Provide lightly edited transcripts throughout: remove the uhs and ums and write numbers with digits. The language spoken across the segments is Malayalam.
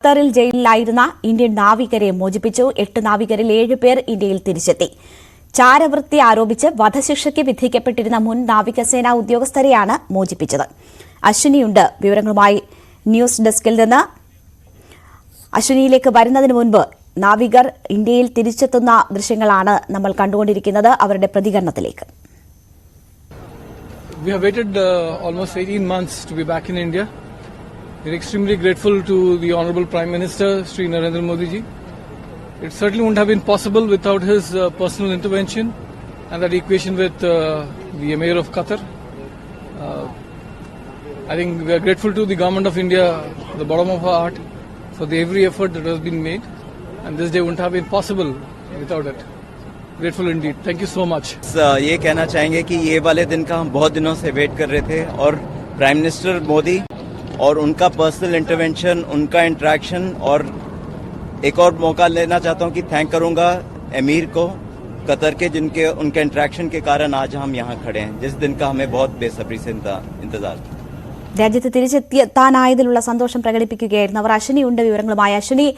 ഖത്തറിൽ ജയിലിലായിരുന്ന ഇന്ത്യൻ നാവികരെ മോചിപ്പിച്ചു. 8 നാവികരിൽ 7 പേർ ഇന്ത്യയിൽ തിരിച്ചെത്തി. ചാരവൃത്തി ആരോപിച്ച് വധശിക്ഷയ്ക്ക് വിധിക്കപ്പെട്ടിരുന്ന മുൻ നാവികസേനാ ഉദ്യോഗസ്ഥരെയാണ് മോചിപ്പിച്ചത്. അശ്വിനിയുണ്ട് വിവരങ്ങളുമായി ന്യൂസ് ഡെസ്കിൽ നിന്ന്. അശ്വിനിയിലേക്ക് വരുന്നതിന് മുൻപ് നാവികർ ഇന്ത്യയിൽ തിരിച്ചെത്തുന്ന ദൃശ്യങ്ങളാണ് നമ്മൾ കണ്ടുകൊണ്ടിരിക്കുന്നത്. അവരുടെ പ്രതികരണത്തിലേക്ക്. We have waited almost 18 months to be back in India. We are extremely grateful to the Honorable Prime Minister, Sri Narendra Modi ji. It certainly wouldn't have been possible without his personal intervention and that equation with the Emir of Qatar. I think we are grateful to the Government of India, the bottom of our heart, for every effort that has been made, and this day wouldn't have been possible without it. Grateful indeed. Thank you so much. ये कहना चाहेंगे कि ये वाले दिन का हम बहुत दिनों से वेट कर रहे थे और प्राइम मिनिस्टर मोदी और उनका पर्सनल इंटरवेंशन, उनका इंटरेक्शन, और एक और मौका लेना चाहता हूं कि थैंक करूंगा एमीर को कतर के, जिनके उनके इंटरेक्शन के कारण आज हम यहाँ खड़े हैं, जिस दिन का हमें बहुत बेसब्री से इंतजार था. രാജ്യത്ത് തിരിച്ചെത്താനായതിലുള്ള സന്തോഷം പ്രകടിപ്പിക്കുകയായിരുന്നു അവർ. അശ്വിനിയുണ്ട് വിവരങ്ങളുമായി. അശ്വിനി,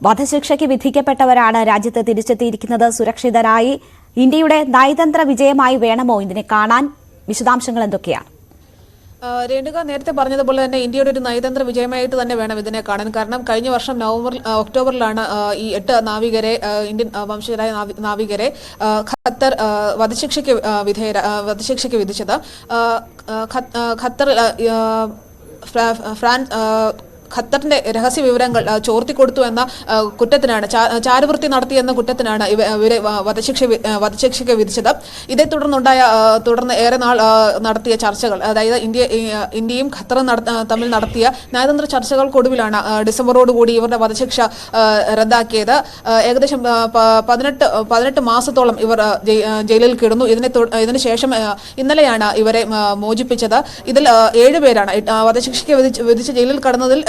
വധശിക്ഷയ്ക്ക് വിധിക്കപ്പെട്ടവരാണ് രാജ്യത്ത് തിരിച്ചെത്തിയിരിക്കുന്നത് സുരക്ഷിതരായി. ഇന്ത്യയുടെ നയതന്ത്ര വിജയമായി വേണമോ ഇതിനെ കാണാൻ? വിശദാംശങ്ങൾ എന്തൊക്കെയാണ്? രേണുക നേരത്തെ പറഞ്ഞതുപോലെ തന്നെ ഇന്ത്യയുടെ ഒരു നയതന്ത്ര വിജയമായിട്ട് തന്നെ വേണം ഇതിനെ കാണാൻ. കാരണം കഴിഞ്ഞ വർഷം ഒക്ടോബറിലാണ് ഈ 8 നാവികരെ, ഇന്ത്യൻ വംശജരായ നാവികരെ ഖത്തർ വധശിക്ഷയ്ക്ക് വിധിച്ചത്. ഖത്തറിന്റെ രഹസ്യ വിവരങ്ങൾ ചോർത്തിക്കൊടുത്തു എന്ന കുറ്റത്തിനാണ്, ചാരവൃത്തി നടത്തിയെന്ന കുറ്റത്തിനാണ് ഇവരെ വധശിക്ഷയ്ക്ക് വിധിച്ചത്. ഇതേ തുടർന്ന് ഏറെ നാൾ നടത്തിയ ചർച്ചകൾ, അതായത് ഇന്ത്യയും ഖത്തറും തമ്മിൽ നടത്തിയ നയതന്ത്ര ചർച്ചകൾക്കൊടുവിലാണ് ഡിസംബറോടുകൂടി ഇവരുടെ വധശിക്ഷ റദ്ദാക്കിയത്. ഏകദേശം 18 മാസത്തോളം ഇവർ ജയിലിൽ കിടന്നു. ഇതിനുശേഷം ഇന്നലെയാണ് ഇവരെ മോചിപ്പിച്ചത്. ഇതിൽ 7 പേരാണ് വധശിക്ഷയ്ക്ക് വിധിച്ച് ജയിലിൽ കടന്നതിൽ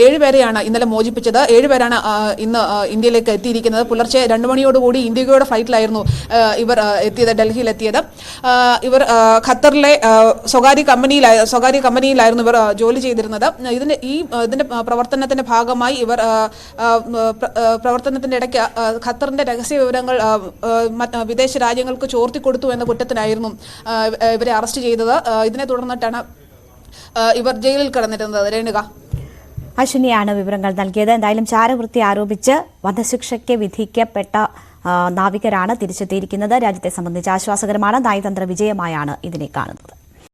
7 പേരെയാണ് ഇന്നലെ മോചിപ്പിച്ചത്. 7 പേരാണ് ഇന്ന് ഇന്ത്യയിലേക്ക് എത്തിയിരിക്കുന്നത്. പുലർച്ചെ 2 മണിയോടുകൂടി ഇന്ത്യയുടെ ഫ്ലൈറ്റിലായിരുന്നു ഇവർ എത്തിയത്, ഡൽഹിയിലെത്തിയത്. ഇവർ ഖത്തറിലെ സ്വകാര്യ കമ്പനിയിലായിരുന്നു ഇവർ ജോലി ചെയ്തിരുന്നത്. ഇതിന്റെ പ്രവർത്തനത്തിന്റെ ഭാഗമായി ഇവർ പ്രവർത്തനത്തിന്റെ ഇടയ്ക്ക് ഖത്തറിന്റെ രഹസ്യ വിവരങ്ങൾ വിദേശ രാജ്യങ്ങൾക്ക് ചോർത്തിക്കൊടുത്തു എന്ന കുറ്റത്തിനായിരുന്നു ഇവരെ അറസ്റ്റ് ചെയ്തത്. ഇതിനെ തുടർന്നിട്ടാണ് ഇവർ ജയിലിൽ കിടന്നിരുന്നത്. രേണുക, അശ്വിനിയാണ് വിവരങ്ങൾ നൽകിയത്. എന്തായാലും ചാരവൃത്തി ആരോപിച്ച് വധശിക്ഷയ്ക്ക് വിധിക്കപ്പെട്ട നാവികരാണ് തിരിച്ചെത്തിയിരിക്കുന്നത്. രാജ്യത്തെ സംബന്ധിച്ച് ആശ്വാസകരമാണ്. നയതന്ത്ര വിജയമായാണ് ഇതിനെ കാണുന്നത്.